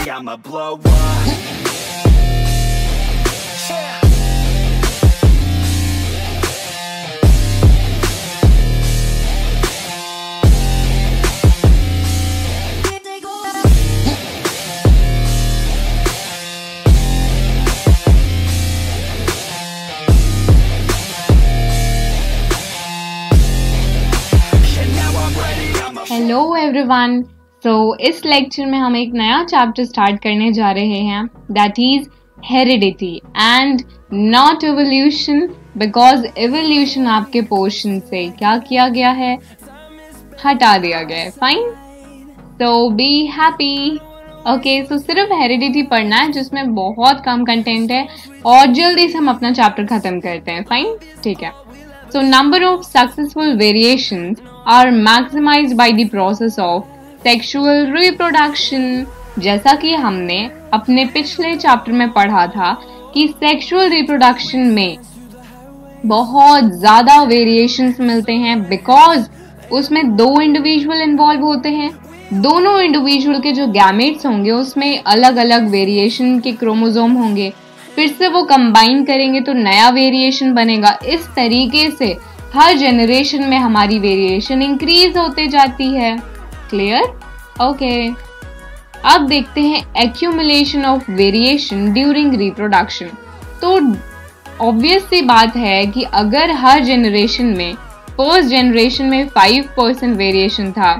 I'ma blow up. Hello everyone, so इस lecture में हम एक नया चैप्टर स्टार्ट करने जा रहे हैं, that is heredity and not evolution, because evolution आपके पोर्शन से क्या किया गया है, हटा दिया गया है. Fine, so be happy. Okay, so सिर्फ हेरिडिटी पढ़ना है जिसमें बहुत कम कंटेंट है और जल्दी से हम अपना चैप्टर खत्म करते हैं. फाइन, ठीक है. So number of successful variations are maximized by the process of sexual reproduction. जैसा कि हमने अपने पिछले चैप्टर में पढ़ा था कि सेक्सुअल रिप्रोडक्शन में बहुत ज्यादा वेरिएशंस मिलते हैं बिकॉज उसमें दो इंडिविजुअल इन्वॉल्व होते हैं. दोनों इंडिविजुअल के जो गैमेट्स होंगे उसमें अलग अलग वेरिएशन के क्रोमोसोम होंगे, फिर से वो कंबाइन करेंगे तो नया वेरिएशन बनेगा. इस तरीके से हर जनरेशन में हमारी वेरिएशन इंक्रीज होते जाती है. क्लियर? ओके, अब देखते हैं accumulation of variation during reproduction. तो ऑब्वियस सी बात है कि अगर हर जनरेशन में फर्स्ट जनरेशन में 5% वेरिएशन था,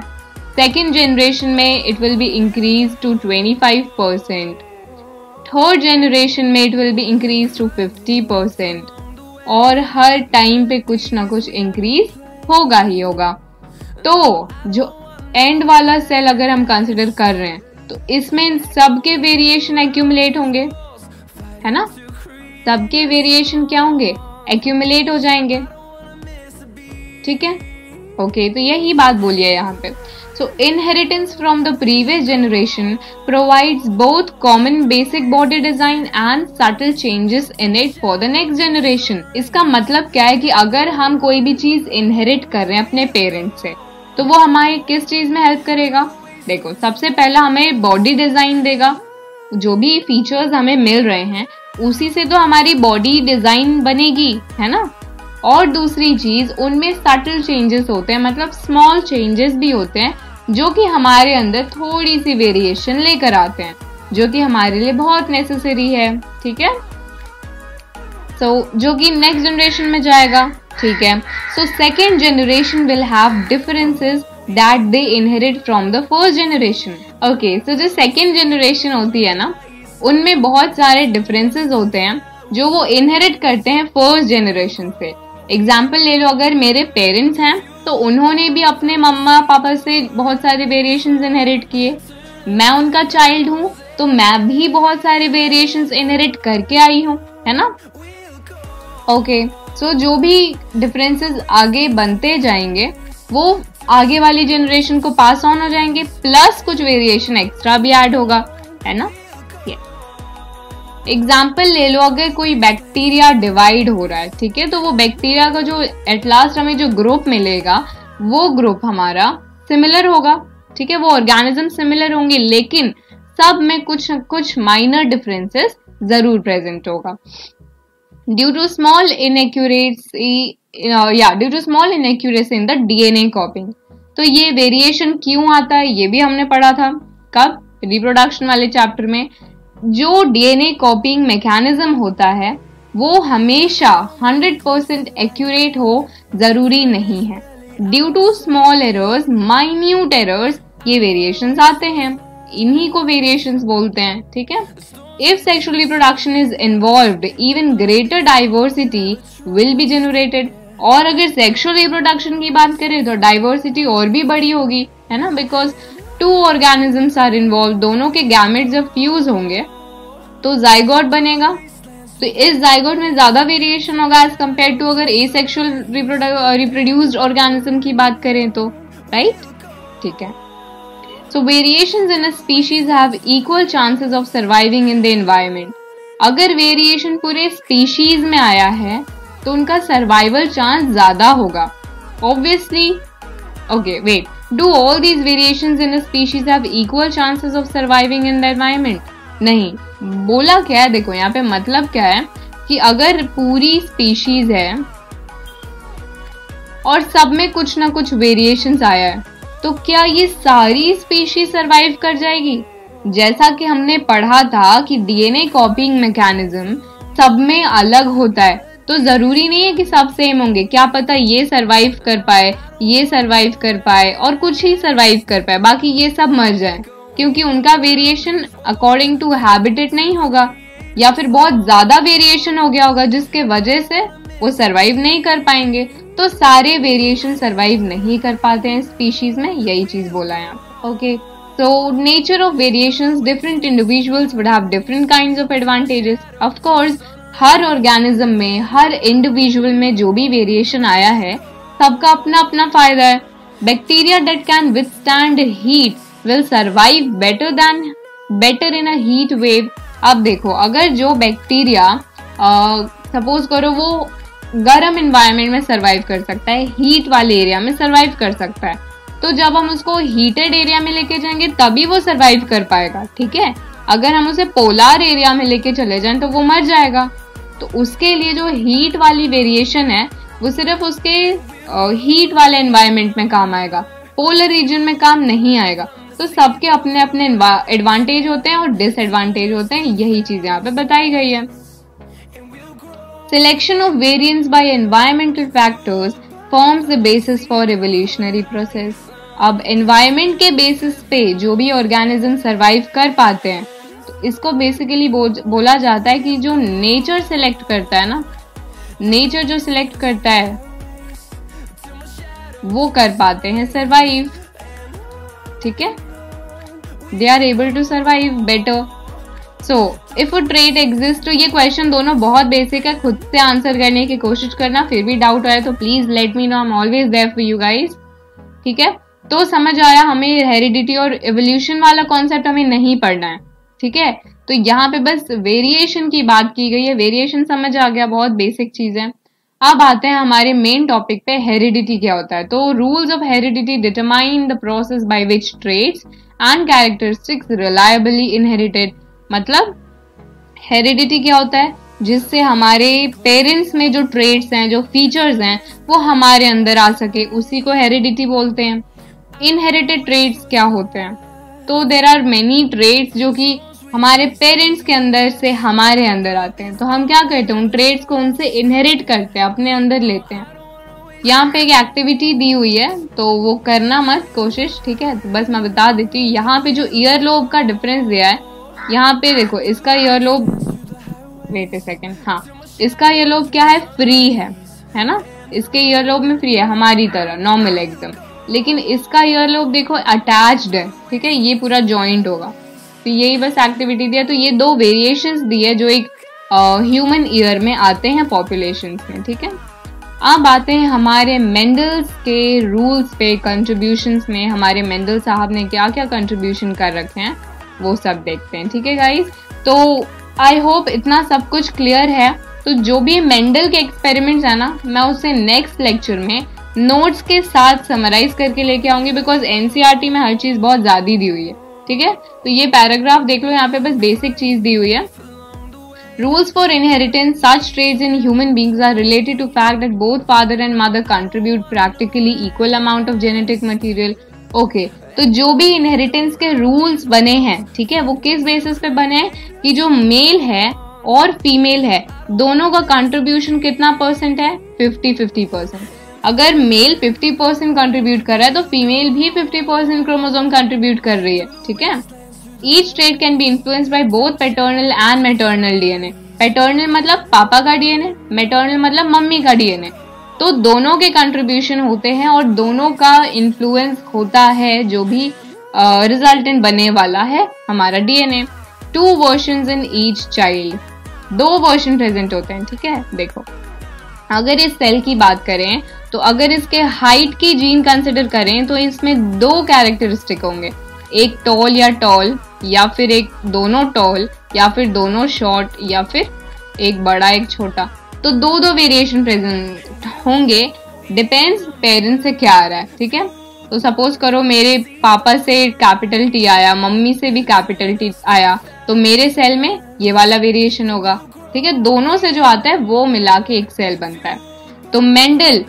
सेकेंड जनरेशन में it will be increase to 25%, third generation में it will be increase to 50%, और हर टाइम पे कुछ ना कुछ इंक्रीज होगा ही होगा. तो जो एंड वाला सेल अगर हम कंसिडर कर रहे हैं तो इसमें सबके वेरिएशन एक्यूमुलेट होंगे, है ना. सबके वेरिएशन क्या होंगे, एक्यूमुलेट हो जाएंगे. ठीक है, ओके, तो यही बात बोलिए यहाँ पे. So inheritance from the previous generation provides both common basic body design and subtle changes in it for the next generation. इसका मतलब क्या है कि अगर हम कोई भी चीज इनहेरिट कर रहे हैं अपने पेरेंट्स से तो वो हमारी किस चीज में हेल्प करेगा. देखो, सबसे पहला हमें बॉडी डिजाइन देगा. जो भी फीचर्स हमें मिल रहे हैं उसी से तो हमारी बॉडी डिजाइन बनेगी, है ना. और दूसरी चीज, उनमें सटल चेंजेस होते हैं, मतलब स्मॉल चेंजेस भी होते हैं जो कि हमारे अंदर थोड़ी सी वेरिएशन लेकर आते हैं, जो कि हमारे लिए बहुत नेसेसरी है. ठीक है, सो जो कि नेक्स्ट जनरेशन में जाएगा. ठीक है, so second generation will have differences that they inherit from the first generation. Okay, so जो सेकेंड जनरेशन होती है ना, उनमें बहुत सारे डिफरेंसेस होते हैं जो वो इनहेरिट करते हैं फर्स्ट जनरेशन से. एग्जाम्पल ले लो, अगर मेरे पेरेंट्स हैं तो उन्होंने भी अपने मम्मा पापा से बहुत सारे वेरिएशंस इनहेरिट किए. मैं उनका चाइल्ड हूँ तो मैं भी बहुत सारे वेरिएशंस इनहेरिट करके आई हूँ, है ना. ओके, सो जो भी डिफरेंसेस आगे बनते जाएंगे वो आगे वाली जनरेशन को पास ऑन हो जाएंगे, प्लस कुछ वेरिएशन एक्स्ट्रा भी ऐड होगा, है ना. एग्जाम्पल ले लो, अगर कोई बैक्टीरिया डिवाइड हो रहा है, ठीक है, तो वो बैक्टीरिया का जो एट लास्ट हमें जो ग्रुप मिलेगा वो ग्रुप हमारा सिमिलर होगा. ठीक है, वो ऑर्गेनिज्म सिमिलर होंगे, लेकिन सब में कुछ माइनर डिफरेंसेस जरूर प्रेजेंट होगा. Due to small inaccuracy in the DNA copying. तो ये वेरिएशन क्यों आता है ये भी हमने पढ़ा था. कब? रिप्रोडक्शन वाले चैप्टर में. जो डीएनए कॉपिंग मैकेनिज्म होता है वो हमेशा 100% एक्यूरेट हो जरूरी नहीं है. Due to small errors, minute errors, ये वेरिएशंस आते हैं. इन्हीं को वेरिएशंस बोलते हैं. ठीक है, if sexual reproduction is involved, even greater diversity will be generated. और अगर सेक्सुअल रिप्रोडक्शन की बात करें तो डाइवर्सिटी और भी बड़ी होगी, है ना, बिकॉज 2 ऑर्गेनिजम्स आर इन्वॉल्व. दोनों के गैमेट जब फ्यूज होंगे तो जाइगोट बनेगा. तो इस जाइगोट में ज्यादा वेरिएशन होगा एज कम्पेयर टू अगर एसेक्सुअल रिप्रोड्यूस्ड ऑर्गेनिज्म की बात करें तो, राइट. ठीक है, so variations in a species have equal chances of surviving in the environment. अगर वेरिएशन पूरे स्पीशीज में आया है तो उनका सर्वाइवल चांस ज्यादा होगा. Obviously, okay wait, do all these variations in a species have equal chances of surviving in the environment? नहीं, बोला क्या है, देखो यहाँ पे मतलब क्या है कि अगर पूरी स्पीशीज है और सब में कुछ ना कुछ वेरिएशंस आया है, तो क्या ये सारी स्पीशीज सरवाइव कर जाएगी? जैसा कि हमने पढ़ा था कि डीएनए कॉपिंग मैकेनिज्म सब में अलग होता है, तो जरूरी नहीं है कि सब सेम होंगे। क्या पता ये सरवाइव कर पाए, ये सरवाइव कर पाए और कुछ ही सरवाइव कर पाए, बाकी ये सब मर जाए, क्योंकि उनका वेरिएशन अकॉर्डिंग टू हैबिटेट नहीं होगा, या फिर बहुत ज्यादा वेरिएशन हो गया होगा जिसके वजह से वो सरवाइव नहीं कर पाएंगे। तो सारे वेरिएशन सरवाइव नहीं कर पाते हैं स्पीशीज में, यही चीज बोला है। Okay, so nature of variations, different individuals would have different kinds of advantages. Of course, her organism में, हर इंडिविजुअल में जो भी वेरिएशन आया है, सबका अपना अपना फायदा है। Bacteria that can withstand heat will survive better in a heat wave. अब देखो, अगर जो बैक्टीरिया सपोज करो वो गर्म एनवायरनमेंट में सर्वाइव कर सकता है, हीट वाले एरिया में सर्वाइव कर सकता है, तो जब हम उसको हीटेड एरिया में लेके जाएंगे तभी वो सरवाइव कर पाएगा, ठीक है। अगर हम उसे पोलर एरिया में लेके चले जाएं तो वो मर जाएगा। तो उसके लिए जो हीट वाली वेरिएशन है वो सिर्फ उसके हीट वाले एनवायरनमेंट में काम आएगा, पोलर रीजन में काम नहीं आएगा। तो सबके अपने अपने एडवांटेज होते हैं और डिसएडवांटेज होते हैं, यही चीज यहाँ पे बताई गई है। Selection of variants bye environmental factors forms the basis for evolutionary process. अब एनवायरमेंट के बेसिस पे जो भी ऑर्गेनिज्म सरवाइव कर पाते हैं, तो इसको बेसिकली बोला जाता है कि जो नेचर सिलेक्ट करता है ना, नेचर जो सिलेक्ट करता है वो कर पाते हैं सरवाइव, ठीक है। They are able to survive better. So if a trait exist, तो ये क्वेश्चन दोनों बहुत बेसिक है, खुद से आंसर करने की कोशिश करना, फिर भी डाउट आए तो please let me know, I am always there for you guys, ठीक है। तो समझ आया, हमें हेरिडिटी और एवोल्यूशन वाला कॉन्सेप्ट हमें नहीं पढ़ना है, ठीक है। तो यहाँ पे बस वेरिएशन की बात की गई है, वेरिएशन समझ आ गया, बहुत बेसिक चीज है। अब आते हैं हमारे मेन टॉपिक पे, हेरिडिटी क्या होता है। तो rules of heredity determine the process by which traits and characteristics reliably inherited. मतलब हेरिडिटी क्या होता है, जिससे हमारे पेरेंट्स में जो ट्रेट्स हैं, जो फीचर्स हैं, वो हमारे अंदर आ सके, उसी को हेरिडिटी बोलते हैं। इनहेरिटेड ट्रेट्स क्या होते हैं, तो देयर आर मेनी ट्रेट्स जो कि हमारे पेरेंट्स के अंदर से हमारे अंदर आते हैं, तो हम क्या करते हैं, उन ट्रेट्स को उनसे इनहेरिट करते हैं, अपने अंदर लेते हैं। यहाँ पे एक एक्टिविटी दी हुई है, तो वो करना मत कोशिश, ठीक है। तो बस मैं बता देती हूँ, यहाँ पे जो ईयर लोब का डिफरेंस दिया है, यहाँ पे देखो, इसका ear lobe, wait a second, हाँ, इसका ईयर लोब क्या है, फ्री है ना, इसके ईयर लोब में फ्री है, हमारी तरह नॉर्मल एकदम। लेकिन इसका ईयर लोब देखो अटैच्ड है, ठीक है, ये पूरा जॉइंट होगा। तो यही बस एक्टिविटी दिया। तो ये दो वेरिएशंस दिए जो एक ह्यूमन ईयर में आते हैं पॉपुलेशन में, ठीक है। अब आते हैं हमारे मेंडल्स के रूल्स पे, कंट्रीब्यूशंस में हमारे मेंडल साहब ने क्या क्या कंट्रीब्यूशन कर रखे हैं वो सब देखते हैं, ठीक है गाइस। तो आई होप इतना सब कुछ क्लियर है। तो जो भी मेंडल के एक्सपेरिमेंट्स है ना, मैं उसे नेक्स्ट लेक्चर में नोट्स के साथ समराइज करके लेके आऊंगी, बिकॉज एनसीईआरटी में हर चीज बहुत ज्यादा दी हुई है, ठीक है। तो ये पैराग्राफ देख लो, यहाँ पे बस बेसिक चीज दी हुई है। Rules for inheritance, such traits in human beings are related to fact that both father and mother contribute practically equal amount of genetic material. Okay, तो जो भी इनहेरिटेंस के रूल्स बने हैं, ठीक है, वो किस बेसिस पे बने हैं कि जो मेल है और फीमेल है, दोनों का कंट्रीब्यूशन कितना परसेंट है, 50-50%। अगर मेल 50% कंट्रीब्यूट कर रहा है तो फीमेल भी 50% क्रोमोसोम कंट्रीब्यूट कर रही है, ठीक है। Each trait can be influenced by both paternal and maternal DNA. Paternal मतलब पापा का DNA, maternal मतलब मम्मी का DNA। तो दोनों के कंट्रीब्यूशन होते हैं और दोनों का इन्फ्लुएंस होता है जो भी रिजल्टेंट बनने वाला है हमारा DNA। 2 versions in each child, 2 version present होते हैं, ठीक है। देखो, अगर इस सेल की बात करें तो अगर इसके हाइट की जीन कंसिडर करें तो इसमें 2 कैरेक्टरिस्टिक होंगे, एक टॉल या टॉल, या फिर एक दोनों टॉल, या फिर दोनों शॉर्ट, या फिर एक बड़ा एक छोटा। तो 2 वेरिएशन प्रेजेंट होंगे, डिपेंड्स पेरेंट्स से क्या आ रहा है, ठीक है। तो सपोज करो मेरे पापा से कैपिटल टी आया, मम्मी से भी कैपिटल टी आया, तो मेरे सेल में ये वाला वेरिएशन होगा। ठीक है, दोनों से जो आता है वो मिला के एक सेल बनता है। तो Mendel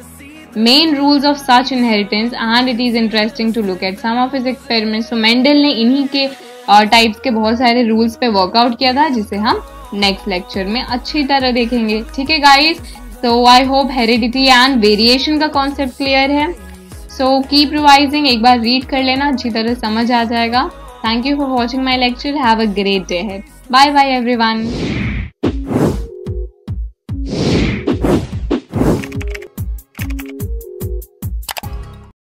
main rules of such inheritance and it is interesting to look at some of his experiments. तो मेंडल ने इन्हीं के टाइप्स के बहुत सारे रूल्स पे वर्कआउट किया था, जिसे हम नेक्स्ट लेक्चर में अच्छी तरह देखेंगे। ठीक है guys, so I hope heredity and variation का कॉन्सेप्ट क्लियर है। सो कीप रिवाइजिंग, एक बार रीड कर लेना, अच्छी तरह समझ आ जाएगा। Thank you for watching my lecture, have a great day ahead. Bye bye everyone.